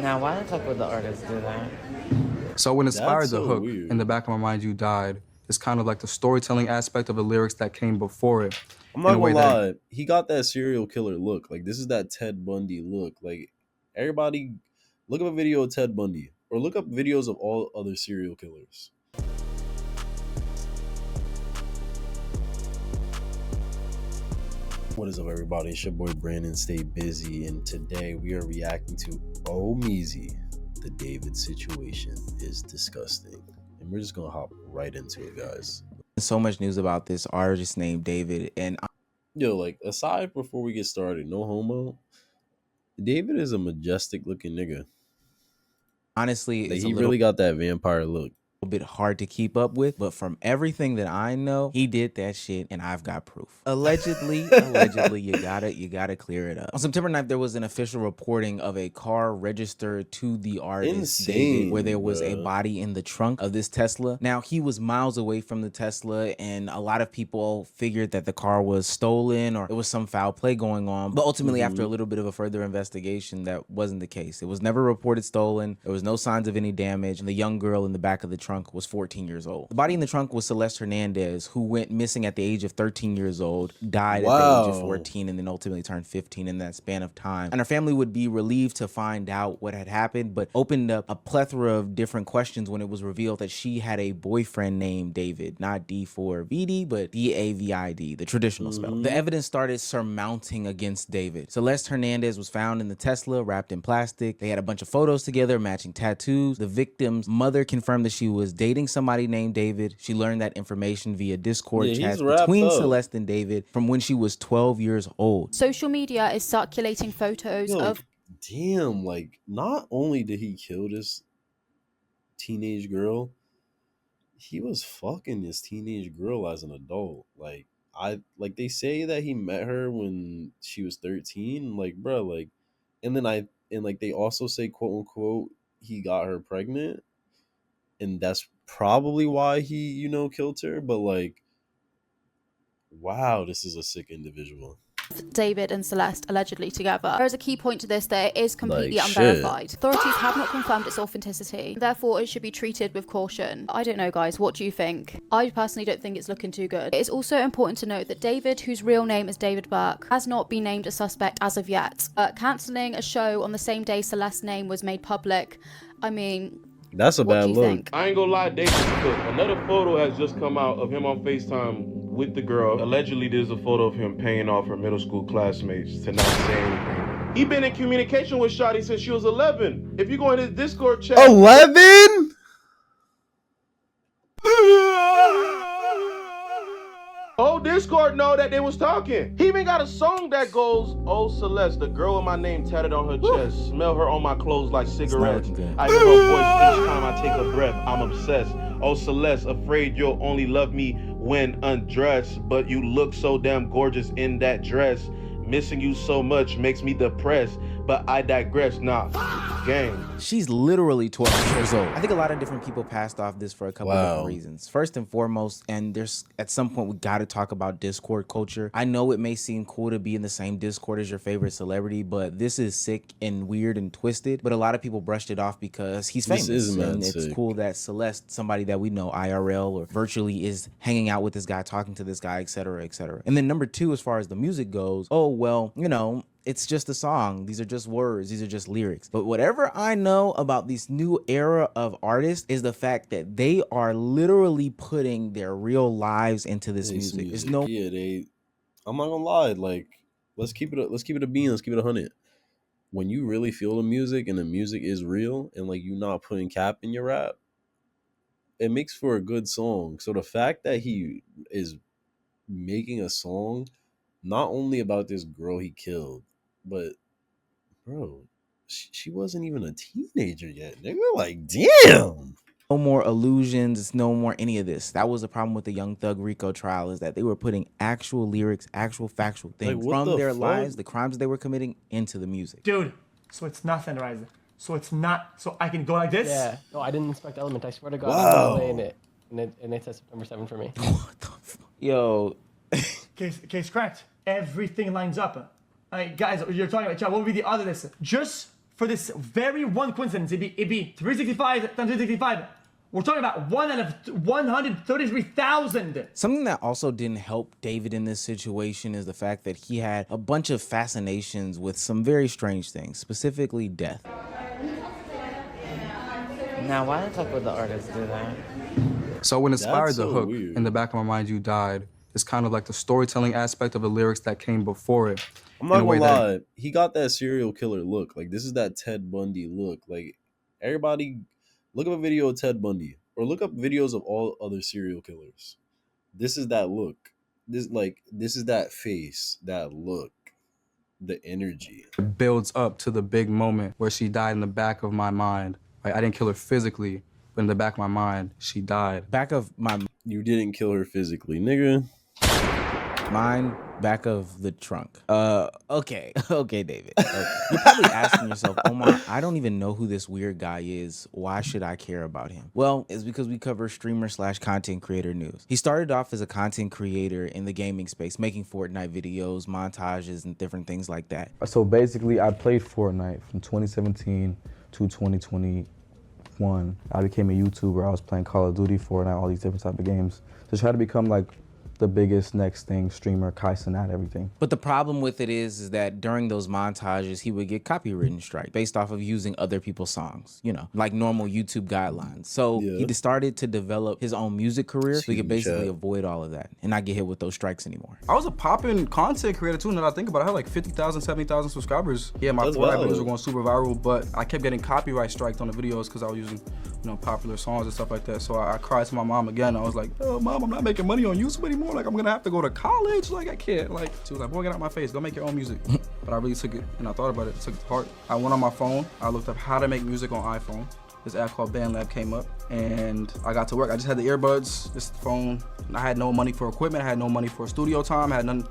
Now, why the fuck would the artist do that? So what inspired That's the so hook, weird. "In the back of my mind you died," is kind of like the storytelling aspect of the lyrics that came before it. I'm not in a way gonna that lie, he got that serial killer look. Like, this is that Ted Bundy look. Like, everybody, look up a video of Ted Bundy or look up videos of all other serial killers. What is up, everybody? It's your boy Brandon. Stay busy, and today we are reacting to Oh Meezy. The David situation is disgusting, and we're just gonna hop right into it, guys. So much news about this artist named David, and Yo, like, aside before we get started, no homo, David is a majestic looking nigga. honestly, Like, it's he a little really got that vampire look. bit hard to keep up with, but from everything that I know, he did that shit, and I've got proof. Allegedly, you gotta clear it up. On September 9th, there was an official reporting of a car registered to the artist David, where there was a body in the trunk of this Tesla. Now, he was miles away from the Tesla, and a lot of people figured that the car was stolen or it was some foul play going on. But ultimately, after a little bit of a further investigation, that wasn't the case. It was never reported stolen. There was no signs of any damage, and the young girl in the back of the trunk was 14 years old. The body in the trunk was Celeste Hernandez, who went missing at the age of 13 years old, died at the age of 14, and then ultimately turned 15 in that span of time. And her family would be relieved to find out what had happened, but opened up a plethora of different questions when it was revealed that she had a boyfriend named David, not D4VD, but DAVID, the traditional spell. The evidence started surmounting against David. Celeste Hernandez was found in the Tesla, wrapped in plastic. They had a bunch of photos together, matching tattoos. The victim's mother confirmed that she was dating somebody named David. She learned that information via Discord chats between Celeste and David from when she was 12 years old. Social media is circulating photos of... Damn, like, not only did he kill this teenage girl, he was fucking this teenage girl as an adult. Like, they say that he met her when she was 13. Like, bro, like, and like they also say, quote unquote, he got her pregnant, and that's probably why he, killed her. But like, wow, this is a sick individual. David and Celeste allegedly together. There is a key point to this that it is completely unverified. Authorities have not confirmed its authenticity, therefore it should be treated with caution. I don't know, guys, what do you think? I personally don't think it's looking too good. It is also important to note that David, whose real name is David Burke, has not been named a suspect as of yet. Cancelling a show on the same day Celeste's name was made public, I mean, that's a bad look. I ain't gonna lie, David cooked. Another photo has just come out of him on FaceTime with the girl. Allegedly, there's a photo of him paying off her middle school classmates to not say anything. He been in communication with Shawty since she was 11. If you go in his Discord chat... 11? Oh, Discord know that they was talking. He even got a song that goes, "Oh Celeste, the girl with my name tatted on her chest. Smell her on my clothes like cigarettes. I hear her voice each time I take a breath. I'm obsessed. Oh Celeste, afraid you'll only love me when undressed, but you look so damn gorgeous in that dress. Missing you so much makes me depressed, but I digress." Nah, gang. She's literally 12 years old. I think a lot of different people passed off this for a couple of different reasons. First and foremost, and there's at some point we got to talk about Discord culture. I know it may seem cool to be in the same Discord as your favorite celebrity, but this is sick and weird and twisted. But a lot of people brushed it off because he's famous, and it's cool that Celeste, somebody that we know IRL or virtually, is hanging out with this guy, talking to this guy, etc., etc. And then number two, as far as the music goes, oh well, it's just a song. These are just words. These are just lyrics. But whatever I know about this new era of artists is the fact that they are literally putting their real lives into this music. It's no... I'm not gonna lie. Like, let's keep it a bean. Let's keep it 100. When you really feel the music and the music is real, and like you're not putting cap in your rap, it makes for a good song. So the fact that he is making a song not only about this girl he killed, but bro, she wasn't even a teenager yet. They were like, damn. No more illusions. It's no more any of this. That was the problem with the Young Thug Rico trial, is that they were putting actual lyrics, actual factual things from their lives, the crimes they were committing, into the music. Dude, so it's not Fenderizer. So it's not, so I can go like this? Yeah. No, I didn't inspect Element. I swear to God, I'm playing it. And it says September 7 for me. What the fuck? Yo. Case cracked. Everything lines up. Guys, you're talking about, what would be the other list? Just for this very one coincidence, it'd be 365 times 365. We're talking about 1 out of 133,000. Something that also didn't help David in this situation is the fact that he had a bunch of fascinations with some very strange things, specifically death. Now, why the fuck would the artist do that? So what inspired the so hook, weird. "In the back of my mind you died," is kind of like the storytelling aspect of the lyrics that came before it. I'm not in a way gonna that- lie, he got that serial killer look. Like, this is that Ted Bundy look. Like, everybody, look up a video of Ted Bundy or look up videos of all other serial killers. This is that look. This is that face, that look, the energy. It builds up to the big moment where she died in the back of my mind. Like, I didn't kill her physically, but in the back of my mind, she died. Back of my You didn't kill her physically, nigga. mind, back of the trunk. Okay, David. Okay. You're probably asking yourself, Omar, I don't even know who this weird guy is. Why should I care about him? Well, it's because we cover streamer/content creator news. He started off as a content creator in the gaming space, making Fortnite videos, montages, and different things like that. So basically, I played Fortnite from 2017 to 2021. I became a YouTuber. I was playing Call of Duty, Fortnite, all these different type of games to try to become like the biggest next thing, streamer, Kaizen, everything. But the problem with it is that during those montages, he would get copywritten strike based off of using other people's songs, you know, like normal YouTube guidelines. So he started to develop his own music career so he could basically avoid all of that and not get hit with those strikes anymore. I was a popping content creator too, now that I think about it. I had like 50,000, 70,000 subscribers. Yeah, my Fortnite videos were going super viral, but I kept getting copyright striked on the videos because I was using, you know, popular songs and stuff like that. So I cried to my mom again. I was like, "Oh, Mom, I'm not making money on YouTube anymore. Like, I'm gonna have to go to college. Like, I can't." Like, she was like, "Boy, get out my face. Go make your own music." But I really took it, and I thought about it, took it to heart. I went on my phone. I looked up how to make music on iPhone. This app called BandLab came up, and I got to work. I just had the earbuds, this phone. I had no money for equipment. I had no money for studio time. I had nothing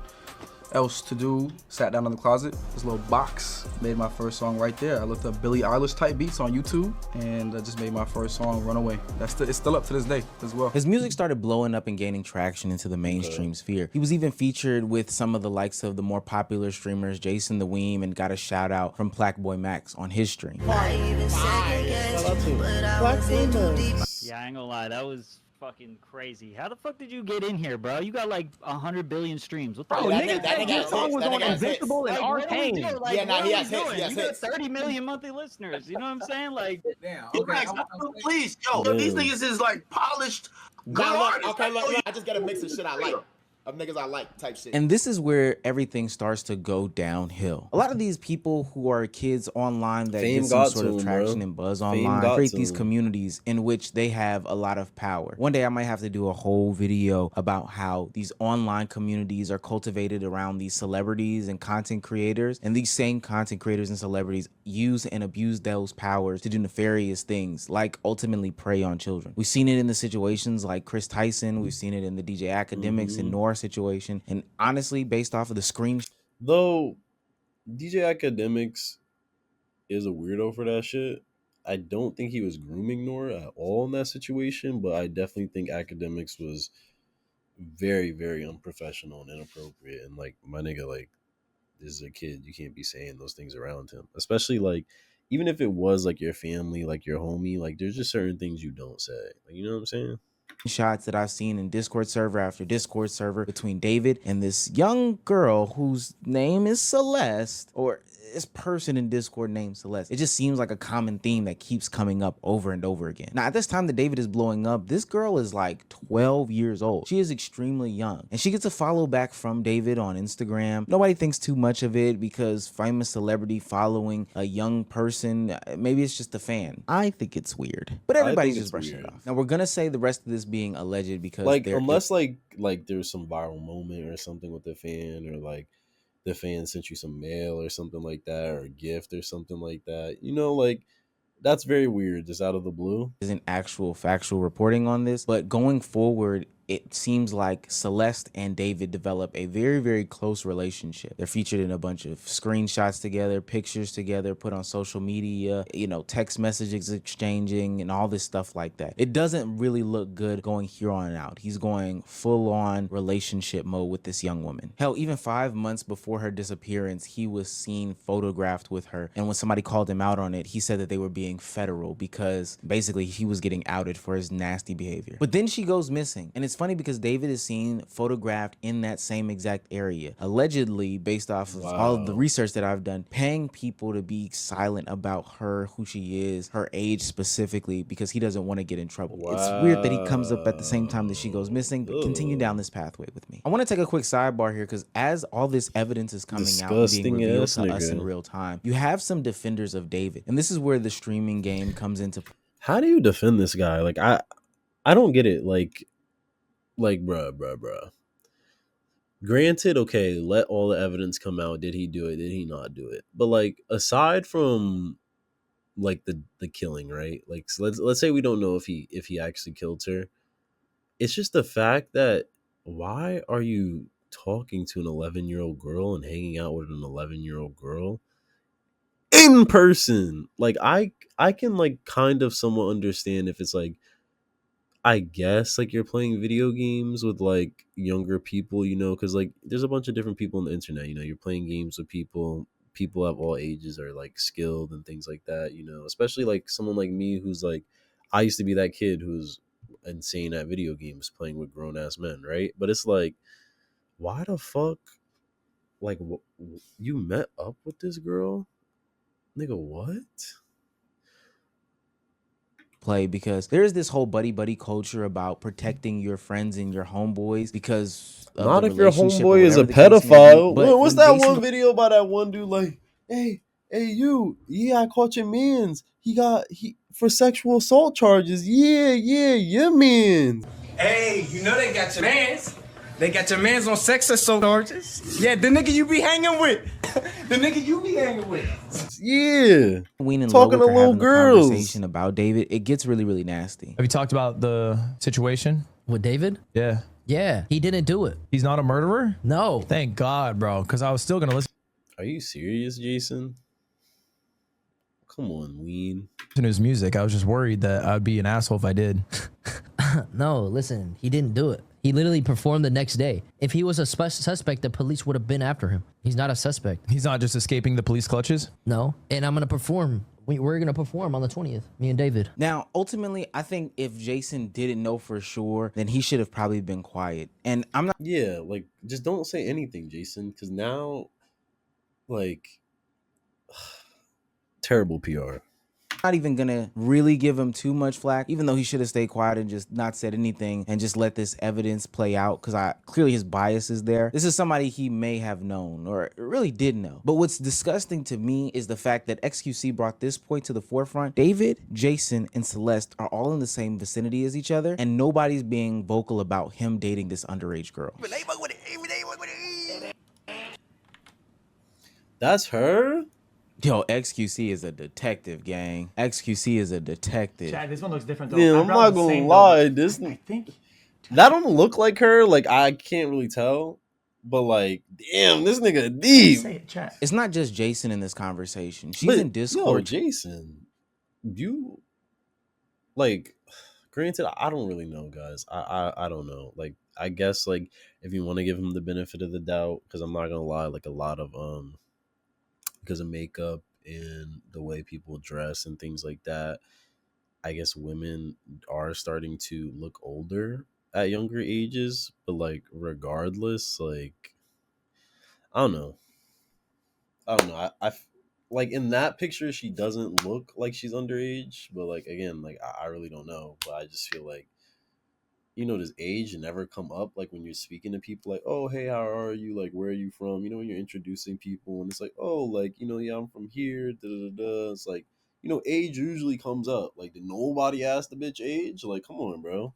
else to do. Sat down in the closet, this little box, made my first song right there. I looked up Billie Eilish type beats on YouTube, and I just made my first song, Runaway. It's still up to this day as well. His music started blowing up and gaining traction into the mainstream sphere. He was even featured with some of the likes of the more popular streamers, Jason the Weem, and got a shout out from Blackboy Max on his stream. Yeah, I ain't gonna lie, that was fucking crazy. How the fuck did you get in here, bro? You got like 100 billion streams. What the Bro, that song was on Invincible and Arcane. Like, yeah, now he has hits. You got 30 million monthly listeners. You know what I'm saying? Like, damn. Okay, please, these niggas is like polished. Look, I just gotta mix the shit I like. Of niggas I like type shit. And this is where everything starts to go downhill. A lot of these people who are kids online that get some sort of traction and buzz online create these communities in which they have a lot of power. One day I might have to do a whole video about how these online communities are cultivated around these celebrities and content creators, and these same content creators and celebrities use and abuse those powers to do nefarious things, like ultimately prey on children. We've seen it in the situations like Chris Tyson. We've seen it in the DJ Academics and North situation, and honestly, based off of the screen, though, DJ Academics is a weirdo for that shit. I don't think he was grooming Nora at all in that situation, but I definitely think Academics was very, very unprofessional and inappropriate. And like, my nigga, like, this is a kid. You can't be saying those things around him, especially like, even if it was like your family, like your homie, like there's just certain things you don't say. Like, you know what I'm saying? Shots that I've seen in Discord server after Discord server between David and this young girl whose name is Celeste, or this person in Discord named Celeste. It just seems like a common theme that keeps coming up over and over again. Now, at this time that David is blowing up, this girl is like 12 years old. She is extremely young, and she gets a follow back from David on Instagram. Nobody thinks too much of it because famous celebrity following a young person, maybe it's just a fan. I think it's weird, but everybody's just brushing it off. Now, we're gonna say the rest of this being alleged because like, unless like there's some viral moment or something with the fan, or like the fan sent you some mail or something like that, or a gift or something like that, you know, like that's very weird, just out of the blue. Isn't actual factual reporting on this, but going forward, it seems like Celeste and David develop a very, very close relationship. They're featured in a bunch of screenshots together, pictures together, put on social media, text messages exchanging and all this stuff like that. It doesn't really look good going here on out. He's going full on relationship mode with this young woman. Hell, even 5 months before her disappearance, he was seen photographed with her. And when somebody called him out on it, he said that they were being federal because basically he was getting outed for his nasty behavior. But then she goes missing. And it's funny because David is seen photographed in that same exact area, allegedly based off of all of the research that I've done, paying people to be silent about her, who she is, her age specifically, because he doesn't want to get in trouble. It's weird that he comes up at the same time that she goes missing, but continue down this pathway with me. I want to take a quick sidebar here because as all this evidence is coming out and being revealed to us in real time, you have some defenders of David. And this is where the streaming game comes into play. How do you defend this guy? Like, I don't get it. Like, bruh. Granted, okay, let all the evidence come out. Did he do it? Did he not do it? But like, aside from like the killing, right? Like, so let's say we don't know if he actually killed her. It's just the fact that why are you talking to an 11-year-old girl and hanging out with an 11-year-old girl in person? Like, I can like kind of somewhat understand if it's like, I guess like you're playing video games with like younger people, because like there's a bunch of different people on the internet. You're playing games with people of all ages are like skilled and things like that. Especially like someone like me who's like, I used to be that kid who's insane at video games playing with grown ass men, right? But it's like, why the fuck, like you met up with this girl, nigga? What? Play because there's this whole buddy culture about protecting your friends and your homeboys because of not the if your relationship homeboy is a or whatever the case may be. pedophile. But What's when that Jason one video about that one dude like, hey you, yeah, I caught your mans. He for sexual assault charges. Yeah, your mans. Hey, they got your mans. They got your mans on sex assault charges. Yeah, the nigga you be hanging with. Yeah. Ween and Talking Logan to are little having girls. a conversation about David, it gets really, really nasty. Have you talked about the situation with David? Yeah. Yeah, he didn't do it. He's not a murderer? No. Thank God, bro, because I was still going to listen. Are you serious, Jason? Come on, Ween. To his music. I was just worried that I'd be an asshole if I did. No, listen, he didn't do it. He literally performed the next day. If he was a suspect, the police would have been after him. He's not a suspect. He's not just escaping the police clutches? No. And I'm going to perform. We're going to perform on the 20th, me and David. Now, ultimately, I think if Jason didn't know for sure, then he should have probably been quiet. And I'm not... Yeah, like, just don't say anything, Jason, because now, like, terrible PR. Not even gonna really give him too much flack, even though he should have stayed quiet and just not said anything and just let this evidence play out, because clearly his bias is there. This is somebody he may have known or really did know. But what's disgusting to me is the fact that XQC brought this point to the forefront. David, Jason, and Celeste are all in the same vicinity as each other, and nobody's being vocal about him dating this underage girl. That's her? Yo, XQC is a detective, gang. XQC is a detective. Chad, this one looks different though. Yeah, I'm not gonna lie. This I think that don't look like her. Like, I can't really tell. But like, damn, this nigga deep. Say it, Chad. It's not just Jason in this conversation. She's in Discord. Yo, Jason, you like, granted, I don't really know, guys. I don't know. Like, I guess like if you want to give him the benefit of the doubt, because I'm not gonna lie, like a lot of because of makeup and the way people dress and things like that, I guess women are starting to look older at younger ages. But like, regardless, like, I don't know. I like in that picture, she doesn't look like she's underage. But like, again, like I really don't know. But I just feel like, does age never come up? Like when you're speaking to people, like, oh, hey, how are you? Like, where are you from? When you're introducing people and it's like, oh, like, yeah, I'm from here. Da, da, da. It's like, age usually comes up. Like, did nobody ask the bitch age? Like, come on, bro.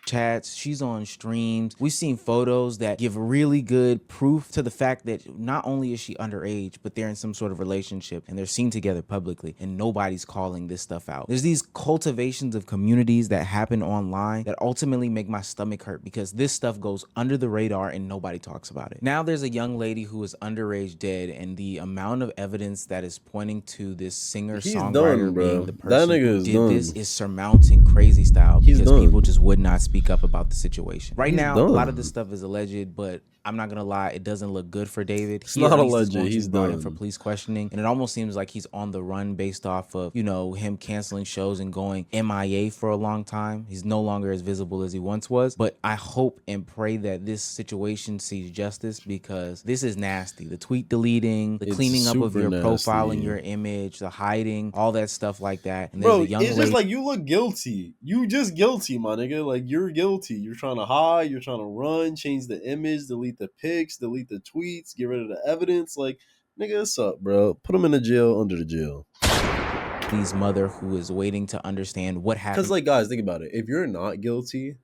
chats, she's on streams. We've seen photos that give really good proof to the fact that not only is she underage, but they're in some sort of relationship and they're seen together publicly and nobody's calling this stuff out. There's these cultivations of communities that happen online that ultimately make my stomach hurt because this stuff goes under the radar and nobody talks about it. Now there's a young lady who is underage dead, and the amount of evidence that is pointing to this singer-songwriter being the person who did this is surmounting crazy style because people just would not speak up about the situation. Right now, a lot of this stuff is alleged, but I'm not gonna lie, it doesn't look good for David. It's not alleged. He's brought done in for police questioning, and it almost seems like he's on the run based off of, you know, him canceling shows and going MIA for a long time. He's no longer as visible as he once was, but I hope and pray that this situation sees justice because this is nasty. The tweet deleting, the cleaning up of your profile and your image, the hiding, all that stuff like that. And bro, it's just like you look guilty. You just guilty, my nigga. Like you're guilty. You're trying to hide. You're trying to run. Change the image. Delete the pics. Delete the tweets. Get rid of the evidence. Like, nigga, what's up, bro? Put him in the jail under the jail. His mother who is waiting to understand what happened. Because, like, guys, think about it. If you're not guilty,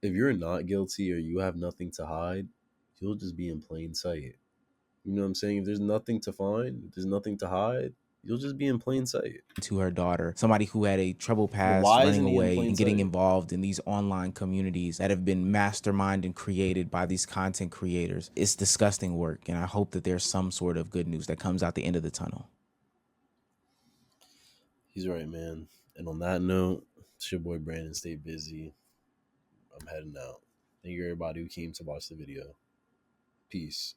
or you have nothing to hide, you'll just be in plain sight. You know what I'm saying? If there's nothing to find, if there's nothing to hide, you'll just be in plain sight. To her daughter, somebody who had a troubled past, running away and getting involved in these online communities that have been masterminded and created by these content creators. It's disgusting work, and I hope that there's some sort of good news that comes out the end of the tunnel. He's right, man. And on that note, it's your boy Brandon. Stay busy. I'm heading out. Thank you everybody who came to watch the video. Peace.